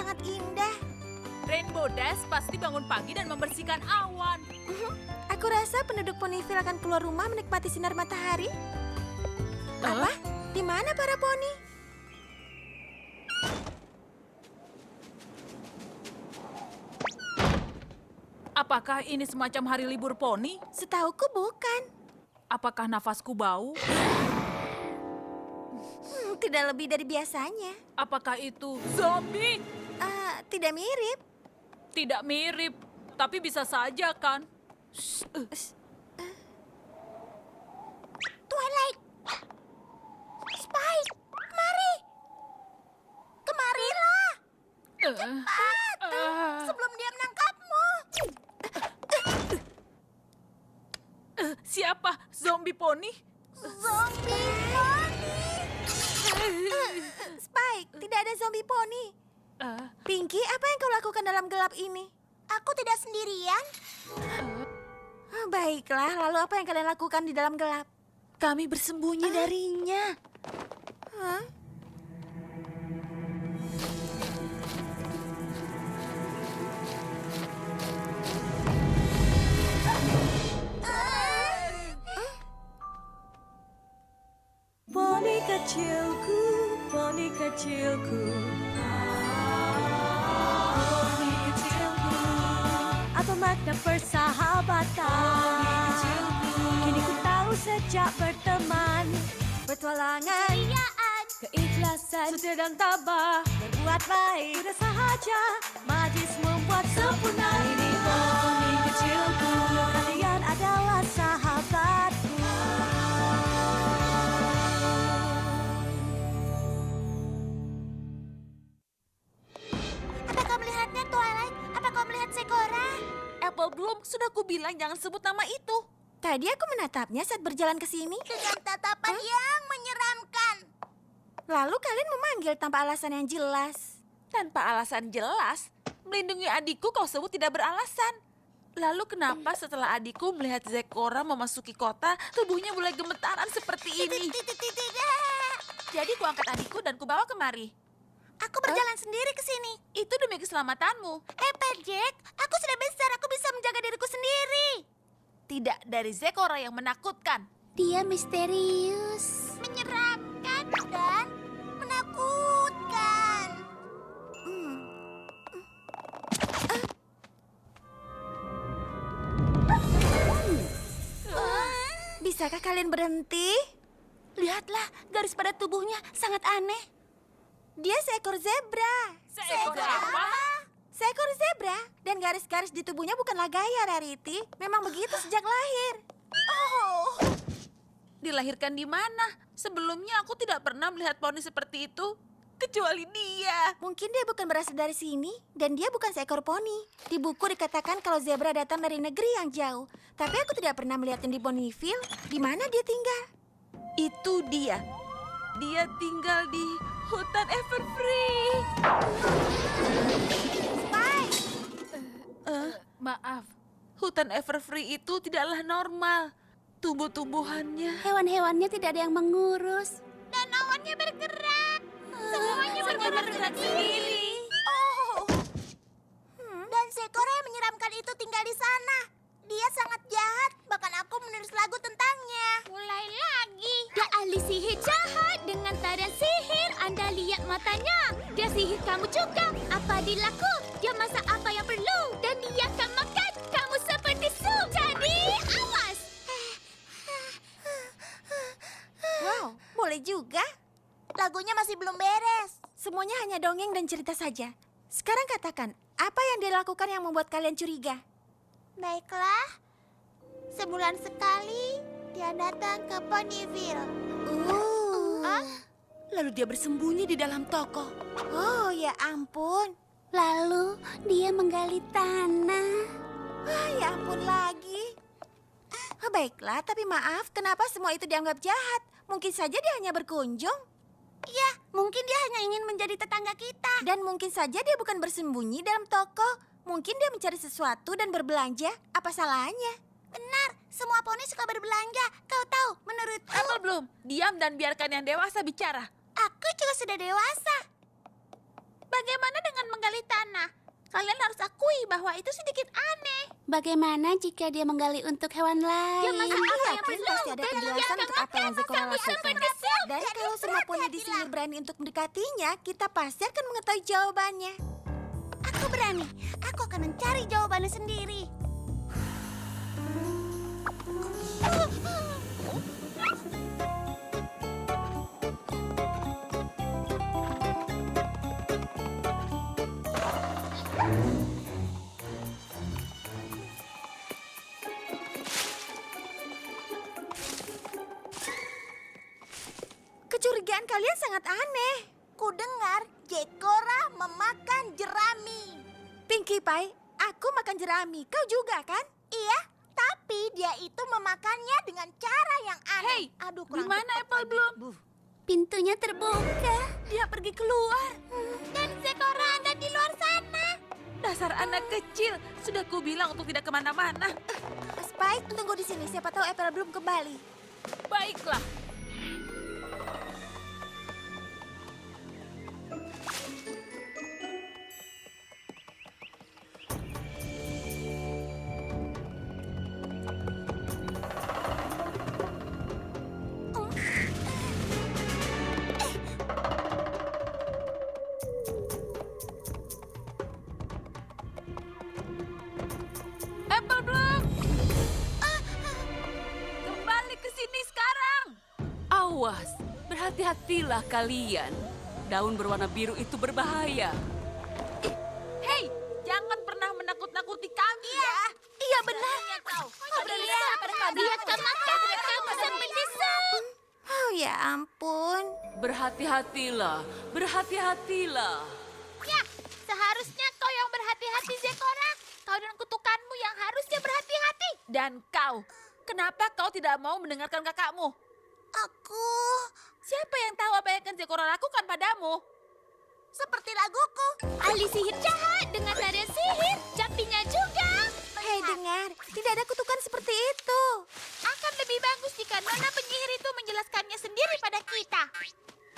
sangat indah. Rainbow Dash pasti bangun pagi dan membersihkan awan. Aku rasa penduduk Ponyville akan keluar rumah menikmati sinar matahari. Apa? Di mana para poni? Apakah ini semacam hari libur poni? Setauku bukan. Apakah nafasku bau? Tidak lebih dari biasanya. Apakah itu zombie? Tidak mirip. Tidak mirip, tapi bisa saja kan? Twilight! Spike! Kemari! Kemarilah! Cepat! Sebelum dia menangkapmu. Siapa? Zombie poni? Zombie poni! Spike, tidak ada zombie poni. Pinky, apa yang kau lakukan dalam gelap ini? Aku tidak sendirian. Baiklah, lalu apa yang kalian lakukan di dalam gelap? Kami bersembunyi darinya. Hah? Poni kecilku, poni kecilku. Poni kecilku. Apa makna persahabatan? Kini ku tahu sejak berteman, petualangan, keikhlasan, setia dan tabah, berbuat baik, mudah sahaja, majlis membuat sempurna. Ini poni kecilku, kalian adalah sahabatku. Apa kau melihatnya, Twilight? Apa kau melihat Segora? Apple Bloom, sudah kubilang jangan sebut nama itu. Tadi aku menatapnya saat berjalan ke sini. Dengan tatapan yang menyeramkan. Lalu kalian memanggil tanpa alasan yang jelas. Tanpa alasan jelas, melindungi adikku kau sebut tidak beralasan. Lalu kenapa setelah adikku melihat Zekora memasuki kota, tubuhnya mulai gemetaran seperti ini? Tidak. Jadi ku angkat adikku dan ku bawa kemari. Aku berjalan sendiri ke sini. Itu demi keselamatanmu. Jack, aku sudah besar. Aku bisa menjaga diriku sendiri. Tidak dari Zekora yang menakutkan. Dia misterius, menyeramkan, dan menakutkan. Bisakah kalian berhenti? Lihatlah, garis pada tubuhnya sangat aneh. Dia seekor zebra. Seekor apa? Seekor zebra. Dan garis-garis di tubuhnya bukanlah gaya, Rarity. Memang begitu sejak lahir. Oh, dilahirkan di mana? Sebelumnya aku tidak pernah melihat poni seperti itu. Kecuali dia. Mungkin dia bukan berasal dari sini, dan dia bukan seekor poni. Di buku dikatakan kalau zebra datang dari negeri yang jauh. Tapi aku tidak pernah melihatnya di Ponyville. Di mana dia tinggal? Itu dia. Dia tinggal di hutan Everfree. Spike! Maaf, Hutan Everfree itu tidaklah normal. Tumbuh-tumbuhannya. Hewan-hewannya tidak ada yang mengurus. Dan awannya bergerak. Semuanya bergerak sendiri. Oh, Dan seekor yang menyeramkan itu tinggal di sana. Dia sangat jahat, bahkan aku menulis lagu tentangnya. Mulai lagi. Dia ahli sihir jahat dengan tarian sihir. Anda lihat matanya. Dia sihir kamu juga. Apa dilaku? Dia masak apa yang perlu. Dan dia akan makan kamu seperti sup. Jadi, awas. Wow, boleh juga. Lagunya masih belum beres. Semuanya hanya dongeng dan cerita saja. Sekarang katakan, apa yang dia lakukan yang membuat kalian curiga? Baiklah, sebulan sekali dia datang ke Ponyville. lalu dia bersembunyi di dalam toko. Oh, ya ampun. Lalu dia menggali tanah. Ya ampun lagi. Baiklah, tapi maaf, kenapa semua itu dianggap jahat? Mungkin saja dia hanya berkunjung. Ya, mungkin dia hanya ingin menjadi tetangga kita. Dan mungkin saja dia bukan bersembunyi dalam toko. Mungkin dia mencari sesuatu dan berbelanja. Apa salahnya? Benar, semua poni suka berbelanja. Kau tahu, menurutku... Apple Bloom, diam dan biarkan yang dewasa bicara. Aku juga sudah dewasa. Bagaimana dengan menggali tanah? Kalian harus akui bahwa itu sedikit aneh. Bagaimana jika dia menggali untuk hewan lain? Dia masak apa yang perlu? Pasti ada penjelasan untuk apa yang Zecora lakukan. Dan kalau semua poni di sini berani untuk mendekatinya, kita pasti akan mengetahui jawabannya. Aku berani. Aku akan mencari jawabannya sendiri. Kecurigaan kalian sangat aneh. Kudengar Zecora memakan jerami. Pinkie Pie, aku makan jerami. Kau juga kan? Iya, tapi dia itu memakannya dengan cara yang aneh. Hei, Aduh, di mana Apple Bloom? Pintunya terbuka. Dia pergi keluar. Dan Zecora ada di luar sana. Dasar anak kecil, sudah kubilang untuk tidak kemana-mana. Spike, tunggu di sini. Siapa tahu Apple belum kembali. Baiklah. Apple Bloom! Kembali ke sini sekarang! Awas, berhati-hatilah kalian. Daun berwarna biru itu berbahaya. Hei, jangan pernah menakut-nakuti kami ya! Iya benar. Kau Dia akan makan kamu seperti sup. Oh ya ampun. Berhati-hatilah, berhati-hatilah. Ya, seharusnya kau yang berhati-hati, Zecora. Kau dan kutukanmu yang harusnya berhati-hati. Dan kau, kenapa kau tidak mau mendengarkan kakakmu? Aku Siapa yang tahu apa yang akan Zecora lakukan padamu? seperti laguku. Ahli sihir jahat dengan tarian sihir. Jampinya juga. Hei dengar, tidak ada kutukan seperti itu. Akan lebih bagus jika nona penyihir itu menjelaskannya sendiri pada kita.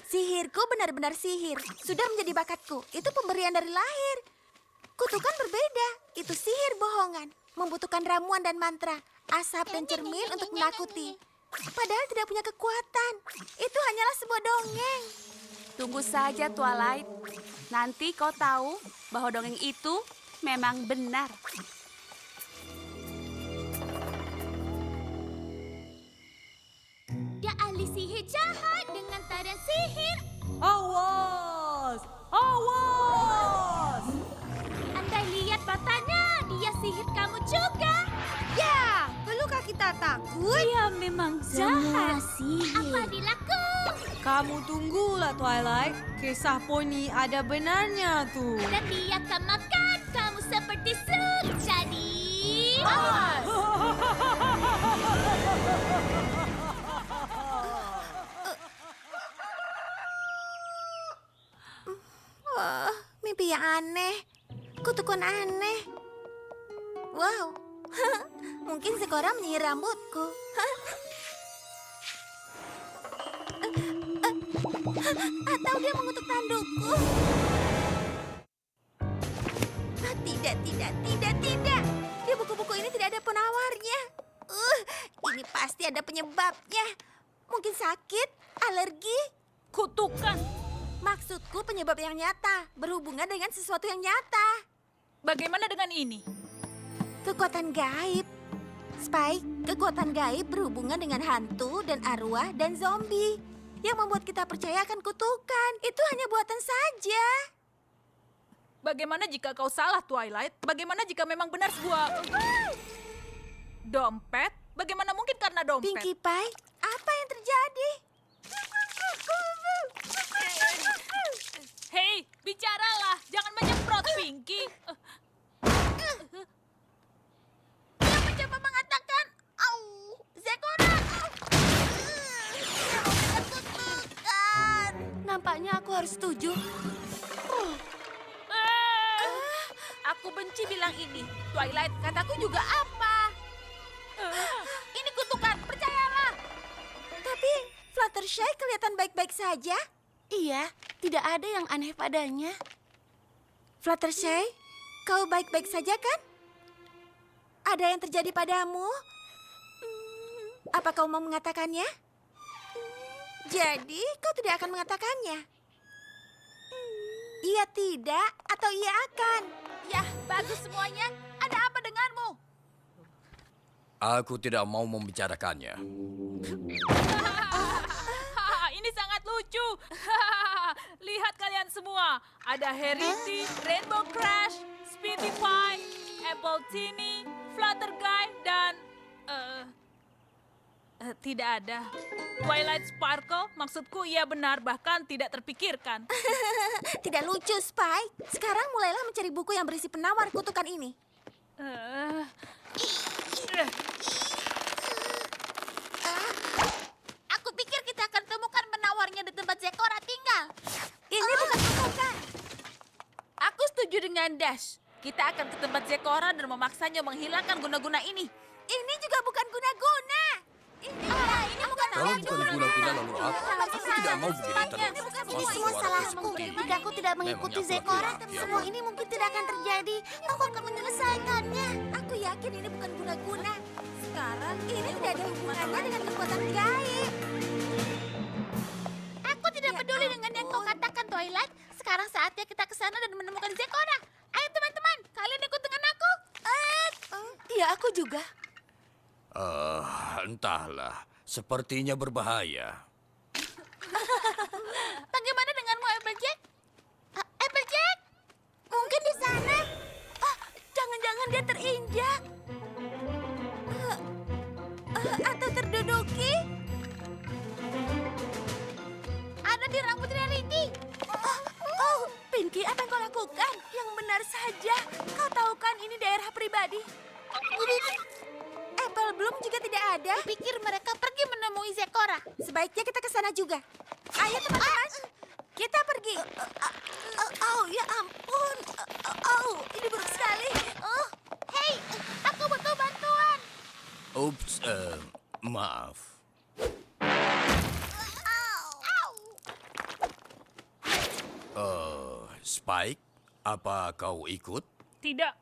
Sihirku benar-benar sihir. Sudah menjadi bakatku. Itu pemberian dari lahir. Kutukan berbeda. Itu sihir bohongan. Membutuhkan ramuan dan mantra. Asap dan cermin untuk menakuti. Padahal tidak punya kekuatan. Itu hanyalah sebuah dongeng. Tunggu saja, Twilight. Nanti kau tahu bahwa dongeng itu memang benar. Dia ahli sihir jahat dengan tarian sihir. Awas! Awas! Anda lihat matanya, dia sihir kamu juga. Ya, perlukah kita takut? Dia memang jahat. Apa dilaku? Kamu tunggulah, Twilight. Kisah poni ada benarnya tuh. Dan dia akan makan kamu seperti sup. Jadi... Wah, mimpi yang aneh. Kutukan aneh. Wow, mungkin Zecora menyihir rambutku. Atau dia mengutuk tandukku. Tidak, tidak, tidak, tidak. Di buku-buku ini tidak ada penawarnya. Ini pasti ada penyebabnya. Mungkin sakit, alergi. Kutukan. Maksudku penyebab yang nyata, berhubungan dengan sesuatu yang nyata. Bagaimana dengan ini? Kekuatan gaib. Spike, kekuatan gaib berhubungan dengan hantu dan arwah dan zombie. Yang membuat kita percaya akan kutukan. Itu hanya buatan saja. Bagaimana jika kau salah, Twilight? Bagaimana jika memang benar sebuah... Dompet? Bagaimana mungkin karena dompet? Pinkie Pie, apa yang terjadi? Hei, bicaralah. Jangan menyemprot, Pinkie. Dia mencoba mengatakan, "Au, Zecora." Dia memberikan kutukan. Nampaknya aku harus setuju. Aku benci bilang ini. Twilight, kataku juga apa? Ini kutukan, percayalah. Tapi Fluttershy kelihatan baik-baik saja. Iya, tidak ada yang aneh padanya. Fluttershy, kau baik-baik saja kan? Ada yang terjadi padamu? Apa kau mau mengatakannya? Jadi, kau tidak akan mengatakannya? Iya tidak, atau iya akan? Yah, bagus semuanya. Ada apa denganmu? Aku tidak mau membicarakannya. Ini sangat lucu. Lihat kalian semua. Ada Harity, Rainbow Crash, Speedy Pie, Apple Teeny, Flutter Guy, dan... tidak ada. Twilight Sparkle, maksudku ia benar, bahkan tidak terpikirkan. Tidak lucu, Spike. Sekarang mulailah mencari buku yang berisi penawar kutukan ini. Eh, Aku pikir kita akan temukan penawarnya di tempat Zekora tinggal. Ini bukan kutukan. Aku setuju dengan Dash. Kita akan ke tempat Zekora dan memaksanya menghilangkan guna-guna ini. Ini juga bukan guna-guna. Ini bukan Kalau bukan guna-guna lalu apa? Aku tidak mau begini terus. Ini semua salahku. Jika aku tidak mengikuti Memangnya aku Zekora, laki-laki, semua apa? ini mungkin tidak akan terjadi. Aku akan menyelesaikannya. Aku yakin ini bukan guna-guna. Sekarang ini tidak ada hubungannya dengan kekuatan gaib. Aku tidak peduli dengan yang kau katakan, Twilight. Sekarang saatnya kita ke sana dan menemukan Zekora. Ayo teman-teman, kalian ikut dengan aku. Iya, aku juga. Entahlah. Sepertinya berbahaya. Bagaimana denganmu, Applejack? Applejack? Mungkin di sana. Jangan-jangan dia terinjak. Atau terduduki. Ada di rambut Rarity. Pinky, apa yang kau lakukan? Yang benar saja. Kau tahu kan ini daerah pribadi. Apple Bloom juga tidak ada. Pikir mereka pergi menemui Zekora. Sebaiknya kita ke sana juga. Ayo teman-teman, kita pergi. Ya ampun. Ini buruk sekali. Hei, aku butuh bantuan. Ups, maaf. Spike, apa kau ikut? tidak.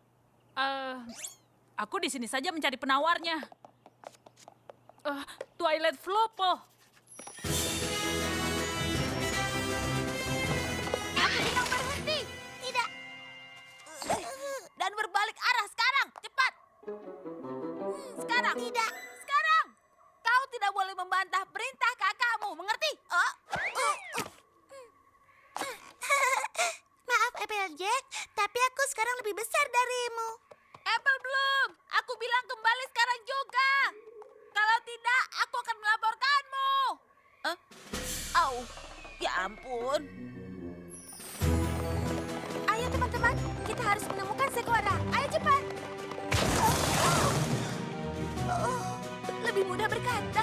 Aku di sini saja mencari penawarnya. Twilight Flopo. Aku bilang berhenti. Tidak. Dan berbalik arah sekarang. Cepat. Sekarang. Tidak. Sekarang. Kau tidak boleh membantah perintah kakakmu. Mengerti? Maaf Applejack, tapi aku sekarang lebih besar darimu. Apple Bloom, aku bilang kembali sekarang juga. Kalau tidak, aku akan melaporkanmu. Ya ampun. Ayo teman-teman, kita harus menemukan Zekora. Ayo cepat. Lebih mudah berkata.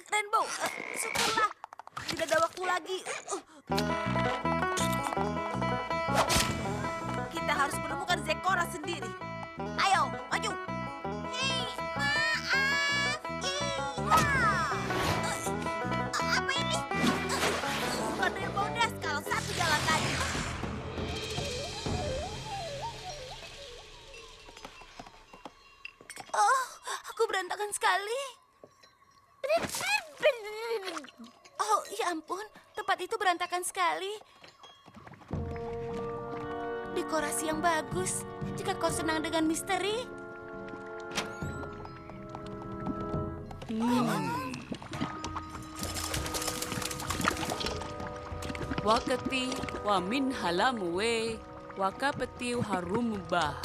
Rainbow, syukurlah. Tidak ada waktu lagi. Kita harus menemukan Zekora sendiri. Ayo, maju. Hei, maaf. Apa ini? Bukan Rainbow Dash kalau satu jalan lagi. Aku berantakan sekali. Oh, ya ampun, tempat itu berantakan sekali. Dekorasi yang bagus. Jika kau senang dengan misteri. Wakati wa min halamu we, wakapetiu harumubah.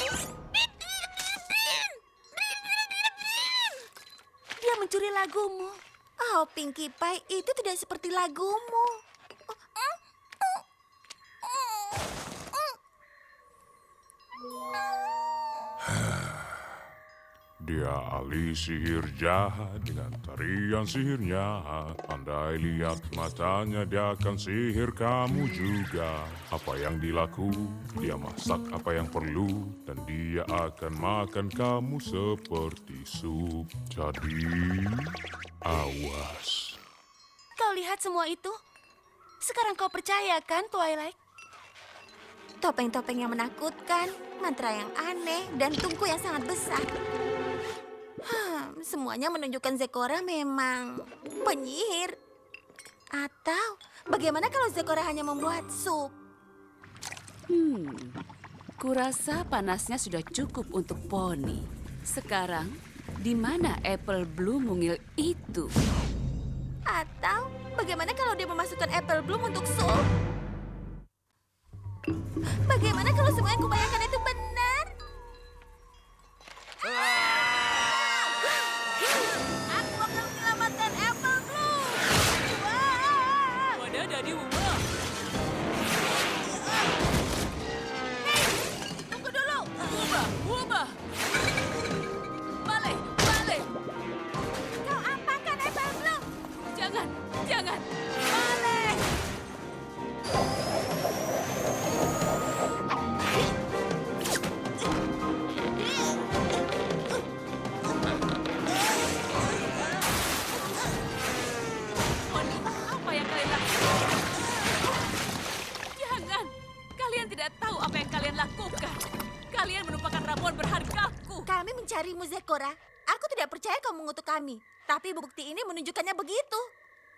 Dia mencuri lagumu. Oh, Pinkie Pie, itu tidak seperti lagumu. Dia ahli sihir jahat dengan tarian sihirnya. Andai lihat matanya, dia akan sihir kamu juga. Apa yang dilaku, dia masak apa yang perlu. Dan dia akan makan kamu seperti sup. Jadi, awas. Kau lihat semua itu? Sekarang kau percaya kan, Twilight? Topeng-topeng yang menakutkan, mantra yang aneh, dan tungku yang sangat besar. Semuanya menunjukkan Zecora memang penyihir. Atau bagaimana kalau Zecora hanya membuat sup? Kurasa panasnya sudah cukup untuk Poni. Sekarang, di mana Apple Bloom mungil itu? Atau bagaimana kalau dia memasukkan Apple Bloom untuk sup? Bagaimana kalau semua yang kubayangkan itu benar? Aku akan menyelamatkan Apple Bloom. Wadah Dadi Wuma. Tunggu dulu. Wuma. Balik. Kau apakan Apple Bloom? Jangan. Balik! Poni, apa yang kalian lakukan? Jangan. Kalian tidak tahu apa yang kalian lakukan. Kalian menumpahkan ramuan berhargaku. Kami mencarimu, Zecora. Aku tidak percaya kau mengutuk kami. Tapi bukti ini menunjukkannya begitu.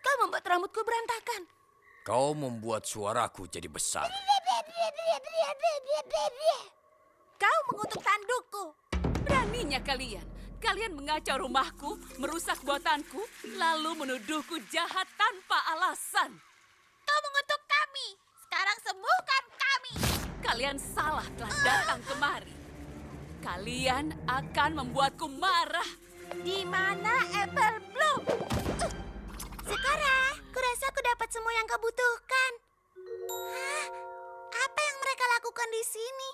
Kau membuat rambutku berantakan. Kau membuat suaraku jadi besar. Kau mengutuk tandukku. Beraninya kalian. Kalian mengacau rumahku, merusak buatanku, lalu menuduhku jahat tanpa alasan. Kau mengutuk kami. Sekarang sembuhkan kami. Kalian salah telah datang kemari. Kalian akan membuatku marah. Di mana Apple Bloom? Zecora, kurasa aku dapat semua yang kau butuhkan. Hah? Apa yang mereka lakukan di sini?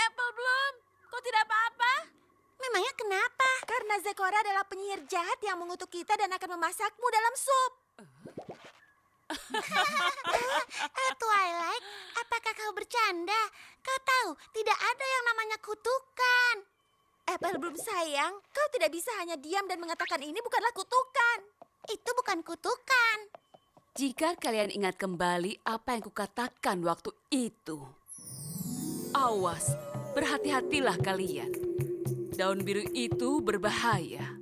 Apple Bloom, kau tidak apa-apa? Memangnya kenapa? Karena Zecora adalah penyihir jahat yang mengutuk kita dan akan memasakmu dalam sup. Twilight, apakah kau bercanda? Kau tahu, tidak ada yang namanya kutukan. Apple Bloom sayang, kau tidak bisa hanya diam dan mengatakan ini bukanlah kutukan. Itu bukan kutukan. Jika kalian ingat kembali apa yang kukatakan waktu itu. Awas, berhati-hatilah kalian. Daun biru itu berbahaya.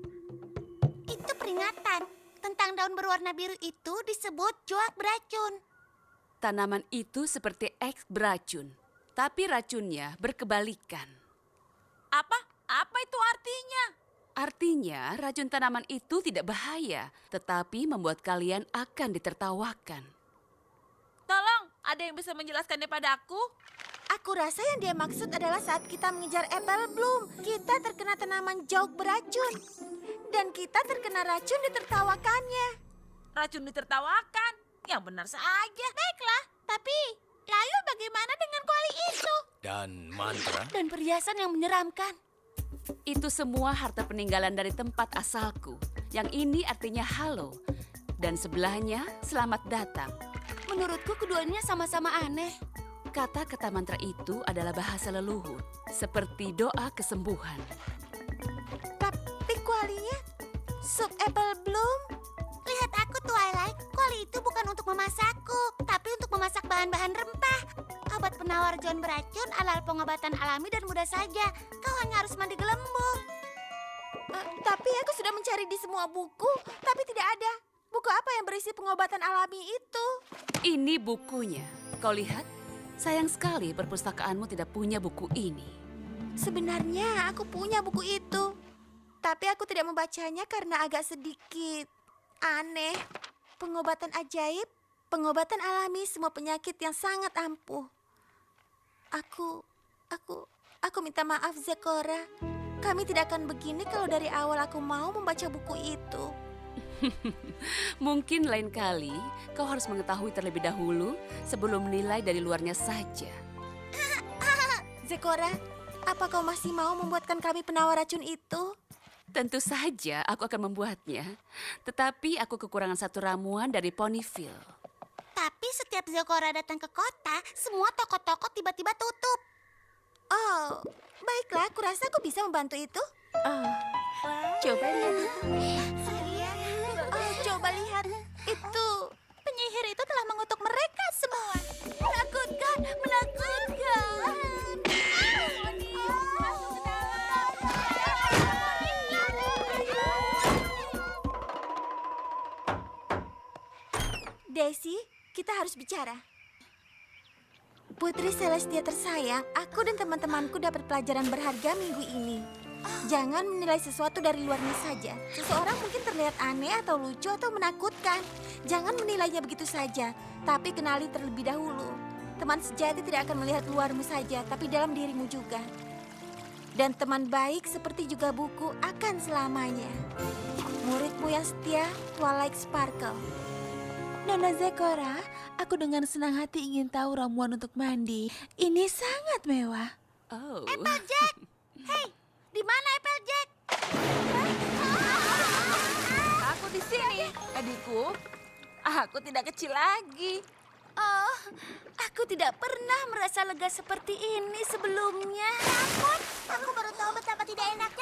Itu peringatan. Tentang daun berwarna biru itu disebut joak beracun. Tanaman itu seperti eks beracun, tapi racunnya berkebalikan. Apa? Apa itu artinya? Artinya racun tanaman itu tidak bahaya, tetapi membuat kalian akan ditertawakan. Tolong, ada yang bisa menjelaskannya padaku? Aku rasa yang dia maksud adalah saat kita mengejar Apple Bloom, kita terkena tanaman jauh beracun. Dan kita terkena racun ditertawakannya. Racun ditertawakan? Yang benar saja. Baiklah, tapi lalu bagaimana dengan kuali itu? Dan mantra. Dan perhiasan yang menyeramkan. Itu semua harta peninggalan dari tempat asalku. Yang ini artinya halo. Dan sebelahnya selamat datang. Menurutku keduanya sama-sama aneh. Kata-kata mantra itu adalah bahasa leluhur. Seperti doa kesembuhan. Tapi kualinya sup Apple Bloom. Lihat aku, Twilight. Kuali itu bukan untuk memasakku, tapi untuk memasak bahan-bahan rempah. Obat penawar John beracun adalah pengobatan alami dan mudah saja. Kau hanya harus mandi gelembung. Tapi aku sudah mencari di semua buku, tapi tidak ada. Buku apa yang berisi pengobatan alami itu? Ini bukunya. Kau lihat? Sayang sekali perpustakaanmu tidak punya buku ini. Sebenarnya aku punya buku itu. Tapi aku tidak membacanya karena agak sedikit aneh. Pengobatan ajaib, pengobatan alami semua penyakit yang sangat ampuh. Aku minta maaf, Zecora. Kami tidak akan begini kalau dari awal aku mau membaca buku itu. Mungkin lain kali kau harus mengetahui terlebih dahulu sebelum menilai dari luarnya saja. Zecora, Apa kau masih mau membuatkan kami penawar racun itu? Tentu saja aku akan membuatnya. Tetapi aku kekurangan satu ramuan dari Ponyville. Tapi setiap Zokora datang ke kota, semua toko-toko tiba-tiba tutup. Oh, baiklah, aku rasa aku bisa membantu itu. Coba lihat. Oh, coba lihat. Itu Penyihir itu telah mengutuk mereka semua. Menakutkan, menakutkan. Daisy, kita harus bicara. Putri Celestia tersayang, aku dan teman-temanku dapat pelajaran berharga minggu ini. Jangan menilai sesuatu dari luarnya saja. Seseorang mungkin terlihat aneh atau lucu atau menakutkan. Jangan menilainya begitu saja, tapi kenali terlebih dahulu. Teman sejati tidak akan melihat luarmu saja, tapi dalam dirimu juga. Dan teman baik seperti juga buku akan selamanya. Muridmu yang setia, Twilight Sparkle. Nona Zokora, aku dengan senang hati ingin tahu ramuan untuk mandi. Ini sangat mewah. Oh. Applejack! Hei, di mana Applejack? Aku di sini, adikku. Aku tidak kecil lagi. Oh, aku tidak pernah merasa lega seperti ini sebelumnya. Ampun, aku baru tahu betapa tidak enak